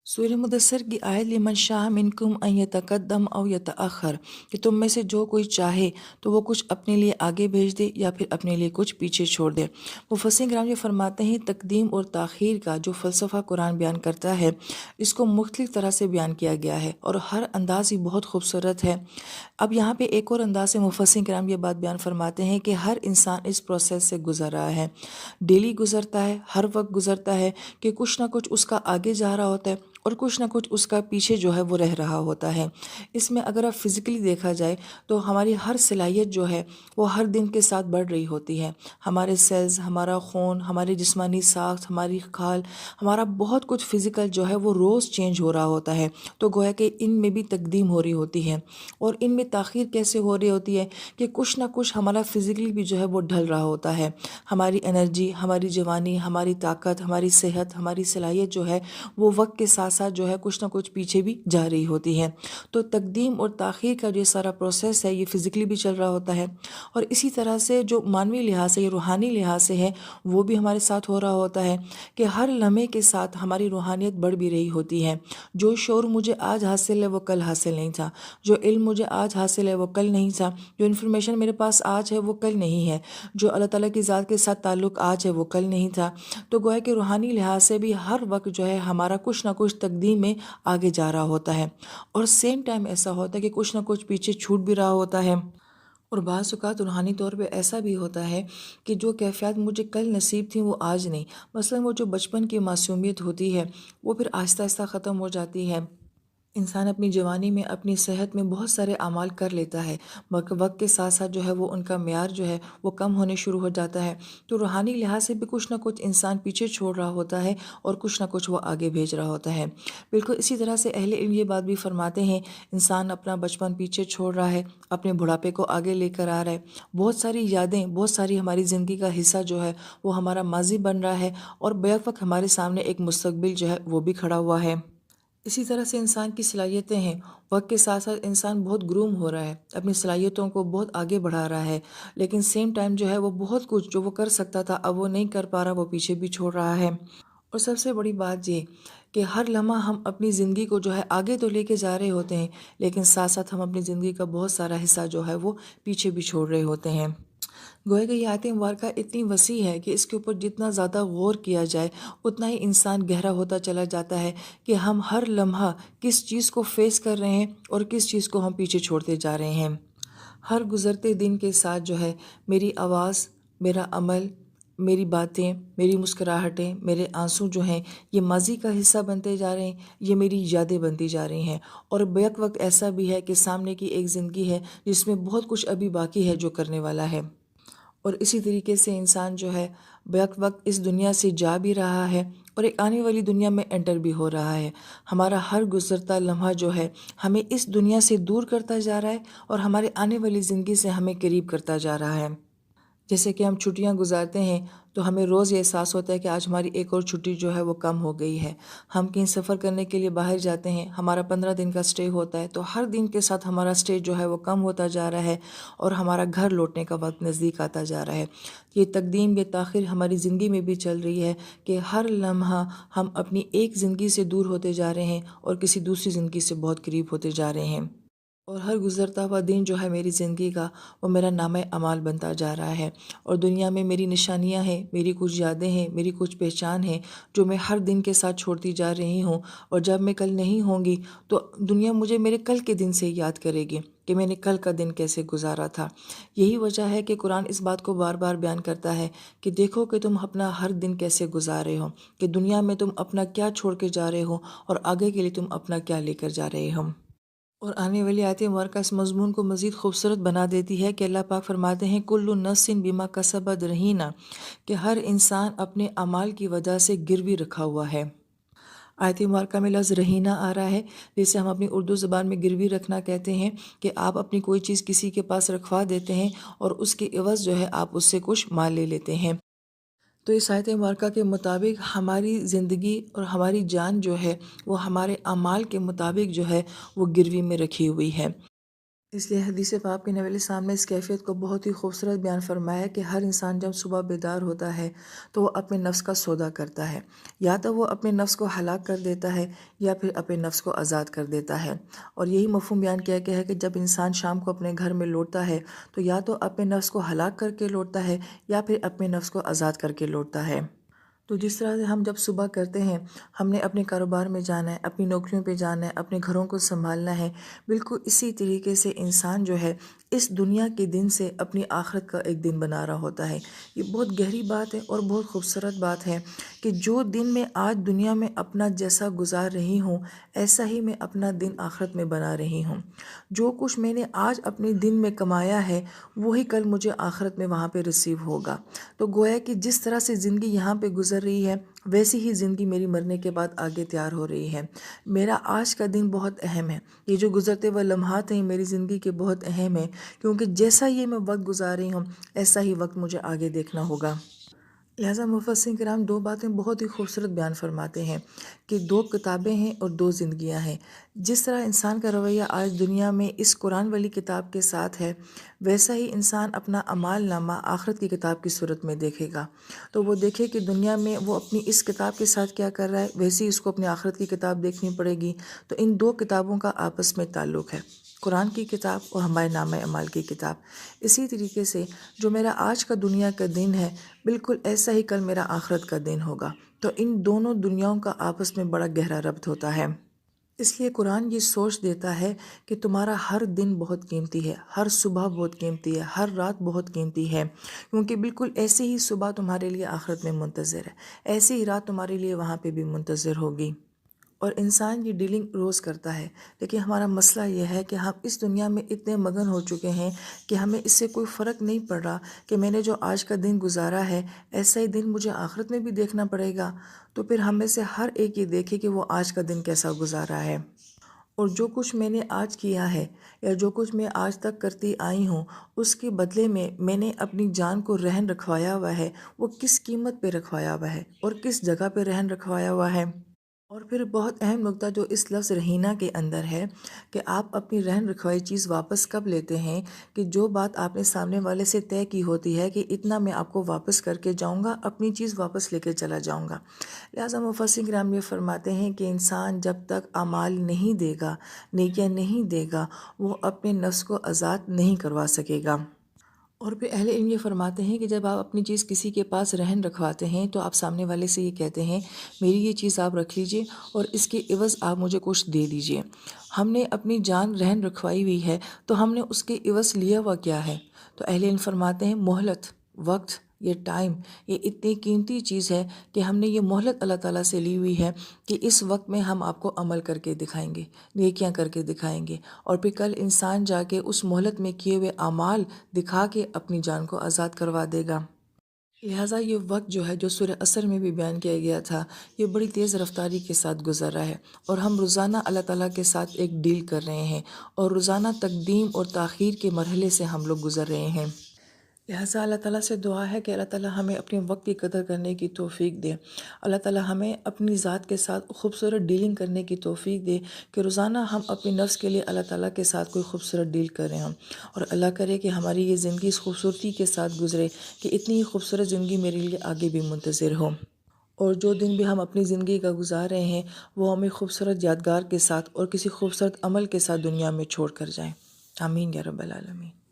सूर्य मुदस्सर की आयत लिमन शाह मिनकुम अन यतकद्दम औ यतअखर कि तुम में से जो कोई चाहे तो वो कुछ अपने लिए आगे भेज दे या फिर अपने लिए कुछ पीछे छोड़ दे। मुफस्सिर किराम ये फरमाते हैं तकदीम और ताख़ीर का जो फ़लसफ़ा कुरान बयान करता है इसको मुख्तलिफ़ तरह से बयान किया गया है और हर अंदाज़ ही बहुत खूबसूरत है। अब यहाँ पे एक और अंदाज से मुफस्सिर किराम ये बात बयान फरमाते हैं कि हर इंसान इस प्रोसेस से गुज़र रहा है, डेली गुज़रता है, हर वक्त गुज़रता है कि कुछ ना कुछ उसका आगे जा रहा होता है और कुछ ना कुछ उसका पीछे जो है वो रह रहा होता है। इसमें अगर आप फिज़िकली देखा जाए तो हमारी हर सलाहियत जो है वो हर दिन के साथ बढ़ रही होती है। हमारे सेल्स, हमारा खून, हमारी जिस्मानी साख्त, हमारी खाल, हमारा बहुत कुछ फ़िज़िकल जो है वो रोज़ चेंज हो रहा होता है। तो गोया कि इनमें भी तकदीम हो रही होती है और इनमें ताख़ीर कैसे हो रही होती है कि कुछ ना कुछ हमारा फ़िज़िकली भी जो है वो ढल रहा होता है। हमारी एनर्जी, हमारी जवानी, हमारी ताकत, हमारी सेहत, हमारी सलाहियत जो है वो वक्त के साथ साथ जो है कुछ ना कुछ पीछे भी जा रही होती है। तो तकदीम और ताख़ीर का जो सारा प्रोसेस है ये फ़िज़िकली भी चल रहा होता है और इसी तरह से जो मानवी लिहाज से या रूहानी लिहाज से है वो भी हमारे साथ हो रहा होता है कि हर लम्हे के साथ हमारी रूहानियत बढ़ भी रही होती है। जो शऊर मुझे आज हासिल है वो कल हासिल नहीं था, जो इल्म मुझे आज हासिल है वो कल नहीं था, जो इन्फॉर्मेशन मेरे पास आज है वो कल नहीं है, जो अल्लाह ताला की ज़ात के साथ ताल्लुक़ आज है वो कल नहीं था। तो गोया कि रूहानी लिहाज से भी हर वक्त जो है हमारा कुछ ना कुछ तकदीम में आगे जा रहा होता है और सेम टाइम ऐसा होता है कि कुछ ना कुछ पीछे छूट भी रहा होता है। और बाज़ औक़ात रूहानी तौर पे ऐसा भी होता है कि जो कैफ़ियत मुझे कल नसीब थी वो आज नहीं। मसलन वो जो बचपन की मासूमियत होती है वो फिर आहिस्ता आहिस्ता ख़त्म हो जाती है। इंसान अपनी जवानी में अपनी सेहत में बहुत सारे अमाल कर लेता है मगर वक्त के साथ साथ जो है वो उनका म्यार जो है वो कम होने शुरू हो जाता है। तो रूहानी लिहाज से भी कुछ ना कुछ इंसान पीछे छोड़ रहा होता है और कुछ ना कुछ वो आगे भेज रहा होता है। बिल्कुल इसी तरह से अहले इल्म ये बात भी फरमाते हैं, इंसान अपना बचपन पीछे छोड़ रहा है, अपने बुढ़ापे को आगे लेकर आ रहा है। बहुत सारी यादें, बहुत सारी हमारी ज़िंदगी का हिस्सा जो है वो हमारा माजी बन रहा है और बैक वक्त हमारे सामने एक मुस्तकबिल जो है वो भी खड़ा हुआ है। इसी तरह से इंसान की सलाहियतें हैं, वक्त के साथ साथ इंसान बहुत ग्रूम हो रहा है, अपनी सलाहियतों को बहुत आगे बढ़ा रहा है, लेकिन सेम टाइम जो है वो बहुत कुछ जो वो कर सकता था अब वो नहीं कर पा रहा, वो पीछे भी छोड़ रहा है। और सबसे बड़ी बात ये कि हर लम्हा हम अपनी ज़िंदगी को जो है आगे तो लेके जा रहे होते हैं, लेकिन साथ साथ हम अपनी ज़िंदगी का बहुत सारा हिस्सा जो है वो पीछे भी छोड़ रहे होते हैं। गोया कि ये आयत मुबारका इतनी वसी है कि इसके ऊपर जितना ज़्यादा गौर किया जाए उतना ही इंसान गहरा होता चला जाता है कि हम हर लम्हा किस चीज़ को फेस कर रहे हैं और किस चीज़ को हम पीछे छोड़ते जा रहे हैं। हर गुज़रते दिन के साथ जो है मेरी आवाज़, मेरा अमल, मेरी बातें, मेरी मुस्कुराहटें, मेरे आंसू जो हैं ये माज़ी का हिस्सा बनते जा रहे हैं, ये मेरी यादें बनती जा रही हैं। और बैक वक्त ऐसा भी है कि सामने की एक ज़िंदगी है जिसमें बहुत कुछ अभी बाकी है जो करने वाला है। और इसी तरीके से इंसान जो है बैक वक्त इस दुनिया से जा भी रहा है और एक आने वाली दुनिया में एंटर भी हो रहा है। हमारा हर गुज़रता लम्हा जो है हमें इस दुनिया से दूर करता जा रहा है और हमारे आने वाली ज़िंदगी से हमें करीब करता जा रहा है। जैसे कि हम छुट्टियां गुजारते हैं तो हमें रोज़ ये एहसास होता है कि आज हमारी एक और छुट्टी जो है वो कम हो गई है। हम कहीं सफ़र करने के लिए बाहर जाते हैं, हमारा 15 दिन का स्टे होता है, तो हर दिन के साथ हमारा स्टे जो है वो कम होता जा रहा है और हमारा घर लौटने का वक्त नज़दीक आता जा रहा है। ये तकदीम, ये ताख़ीर हमारी ज़िंदगी में भी चल रही है कि हर लम्हा हम अपनी एक ज़िंदगी से दूर होते जा रहे हैं और किसी दूसरी ज़िंदगी से बहुत करीब होते जा रहे हैं। और हर गुज़रता हुआ दिन जो है मेरी ज़िंदगी का वो मेरा नाम अमाल बनता जा रहा है और दुनिया में मेरी निशानियां हैं, मेरी कुछ यादें हैं, मेरी कुछ पहचान है जो मैं हर दिन के साथ छोड़ती जा रही हूँ। और जब मैं कल नहीं होंगी तो दुनिया मुझे मेरे कल के दिन से याद करेगी कि मैंने कल का दिन कैसे गुजारा था। यही वजह है कि कुरान इस बात को बार बार बयान करता है कि देखो कि तुम अपना हर दिन कैसे गुजार रहे हो, कि दुनिया में तुम अपना क्या छोड़ के जा रहे हो और आगे के लिए तुम अपना क्या लेकर जा रहे हो। और आने वाली आयत मुबारका इस मज़मून को मज़ीद खूबसूरत बना देती है कि अल्लाह पाक फरमाते हैं कुल्लु नफ्सिन बिमा कसबत रहीना, कि हर इंसान अपने अमाल की वजह से गिरवी रखा हुआ है। आयत मुबारका में लफ्ज़ रहीना आ रहा है जिसे हम अपनी उर्दू ज़बान में गिरवी रखना कहते हैं कि आप अपनी कोई चीज़ किसी के पास रखवा देते हैं और उसके एवज़ जो है आप उससे कुछ माल ले लेते हैं। तो इस आयत मुबारका के मुताबिक हमारी ज़िंदगी और हमारी जान जो है वो हमारे अमाल के मुताबिक जो है वो गिरवी में रखी हुई है। اس لیے حدیث پاک کے نبی علیہ السلام نے اس کیفیت کو بہت ہی خوبصورت بیان فرمایا ہے کہ ہر انسان جب صبح بیدار ہوتا ہے تو وہ اپنے نفس کا سودا کرتا ہے، یا تو وہ اپنے نفس کو ہلاک کر دیتا ہے یا پھر اپنے نفس کو آزاد کر دیتا ہے۔ اور یہی مفہوم بیان کیا گیا ہے کہ جب انسان شام کو اپنے گھر میں لوٹتا ہے تو یا تو اپنے نفس کو ہلاک کر کے لوٹتا ہے یا پھر اپنے نفس کو آزاد کر کے لوٹتا ہے۔ تو جس طرح سے ہم جب صبح کرتے ہیں، ہم نے اپنے کاروبار میں جانا ہے، اپنی نوکریوں پہ جانا ہے، اپنے گھروں کو سنبھالنا ہے، بالکل اسی طریقے سے انسان جو ہے اس دنیا کے دن سے اپنی آخرت کا ایک دن بنا رہا ہوتا ہے۔ یہ بہت گہری بات ہے اور بہت خوبصورت بات ہے کہ جو دن میں آج دنیا میں اپنا جیسا گزار رہی ہوں ایسا ہی میں اپنا دن آخرت میں بنا رہی ہوں۔ جو کچھ میں نے آج اپنے دن میں کمایا ہے وہی کل مجھے آخرت میں وہاں پہ ریسیو ہوگا۔ تو گویا کہ جس طرح سے زندگی یہاں پہ گزر رہی ہے ویسی ہی زندگی میری مرنے کے بعد آگے تیار ہو رہی ہے۔ میرا آج کا دن بہت اہم ہے، یہ جو گزرتے ہوئے لمحات ہیں میری زندگی کے بہت اہم ہیں، کیونکہ جیسا یہ میں وقت گزار رہی ہوں ایسا ہی وقت مجھے آگے دیکھنا ہوگا۔ لہٰذا مفسرین کرام دو باتیں بہت ہی خوبصورت بیان فرماتے ہیں کہ دو کتابیں ہیں اور دو زندگیاں ہیں۔ جس طرح انسان کا رویہ آج دنیا میں اس قرآن والی کتاب کے ساتھ ہے، ویسا ہی انسان اپنا اعمال نامہ آخرت کی کتاب کی صورت میں دیکھے گا۔ تو وہ دیکھے کہ دنیا میں وہ اپنی اس کتاب کے ساتھ کیا کر رہا ہے، ویسے ہی اس کو اپنی آخرت کی کتاب دیکھنی پڑے گی۔ تو ان دو کتابوں کا آپس میں تعلق ہے، قرآن کی کتاب اور ہمارے نامہ اعمال کی کتاب۔ اسی طریقے سے جو میرا آج کا دنیا کا دن ہے بالکل ایسا ہی کل میرا آخرت کا دن ہوگا۔ تو ان دونوں دنیاؤں کا آپس میں بڑا گہرا ربط ہوتا ہے۔ اس لیے قرآن یہ سوچ دیتا ہے کہ تمہارا ہر دن بہت قیمتی ہے، ہر صبح بہت قیمتی ہے، ہر رات بہت قیمتی ہے، کیونکہ بالکل ایسے ہی صبح تمہارے لیے آخرت میں منتظر ہے، ایسے ہی رات تمہارے لیے وہاں پہ بھی منتظر ہوگی۔ اور انسان یہ ڈیلنگ روز کرتا ہے، لیکن ہمارا مسئلہ یہ ہے کہ ہم اس دنیا میں اتنے مگن ہو چکے ہیں کہ ہمیں اس سے کوئی فرق نہیں پڑ رہا کہ میں نے جو آج کا دن گزارا ہے ایسا ہی دن مجھے آخرت میں بھی دیکھنا پڑے گا۔ تو پھر ہم میں سے ہر ایک یہ دیکھے کہ وہ آج کا دن کیسا گزارا ہے، اور جو کچھ میں نے آج کیا ہے یا جو کچھ میں آج تک کرتی آئی ہوں اس کے بدلے میں نے اپنی جان کو رہن رکھوایا ہوا ہے، وہ کس قیمت پہ رکھوایا ہوا ہے اور کس جگہ پہ رہن رکھوایا ہوا ہے۔ اور پھر بہت اہم نقطہ جو اس لفظ رہینہ کے اندر ہے کہ آپ اپنی رہن رکھوائی چیز واپس کب لیتے ہیں، کہ جو بات آپ نے سامنے والے سے طے کی ہوتی ہے کہ اتنا میں آپ کو واپس کر کے جاؤں گا، اپنی چیز واپس لے کے چلا جاؤں گا۔ لہٰذا مفسرین کرام یہ فرماتے ہیں کہ انسان جب تک اعمال نہیں دے گا، نیکیاں نہیں دے گا، وہ اپنے نفس کو آزاد نہیں کروا سکے گا۔ اور پھر اہل علم یہ فرماتے ہیں کہ جب آپ اپنی چیز کسی کے پاس رہن رکھواتے ہیں تو آپ سامنے والے سے یہ کہتے ہیں میری یہ چیز آپ رکھ لیجئے اور اس کے عوض آپ مجھے کچھ دے دیجئے۔ ہم نے اپنی جان رہن رکھوائی ہوئی ہے تو ہم نے اس کے عوض لیا ہوا کیا ہے؟ تو اہل علم فرماتے ہیں مہلت، وقت، یہ ٹائم، یہ اتنی قیمتی چیز ہے کہ ہم نے یہ مہلت اللہ تعالیٰ سے لی ہوئی ہے کہ اس وقت میں ہم آپ کو عمل کر کے دکھائیں گے، نیکیاں کر کے دکھائیں گے، اور پھر کل انسان جا کے اس مہلت میں کیے ہوئے اعمال دکھا کے اپنی جان کو آزاد کروا دے گا۔ لہٰذا یہ وقت جو ہے جو سورہ عصر میں بھی بیان کیا گیا تھا یہ بڑی تیز رفتاری کے ساتھ گزر رہا ہے، اور ہم روزانہ اللہ تعالیٰ کے ساتھ ایک ڈیل کر رہے ہیں اور روزانہ تقدیم اور تاخیر کے مرحلے سے ہم لوگ گزر رہے ہیں۔ لہٰذا اللہ تعالیٰ سے دعا ہے کہ اللہ تعالیٰ ہمیں اپنے وقت کی قدر کرنے کی توفیق دے، اللہ تعالیٰ ہمیں اپنی ذات کے ساتھ خوبصورت ڈیلنگ کرنے کی توفیق دے کہ روزانہ ہم اپنے نفس کے لیے اللہ تعالیٰ کے ساتھ کوئی خوبصورت ڈیل کریں ہم، اور اللہ کرے کہ ہماری یہ زندگی اس خوبصورتی کے ساتھ گزرے کہ اتنی ہی خوبصورت زندگی میرے لیے آگے بھی منتظر ہو، اور جو دن بھی ہم اپنی زندگی کا گزار رہے ہیں وہ ہمیں خوبصورت یادگار کے ساتھ اور کسی خوبصورت عمل کے ساتھ دنیا میں چھوڑ کر جائیں۔ آمین یا رب العالمین۔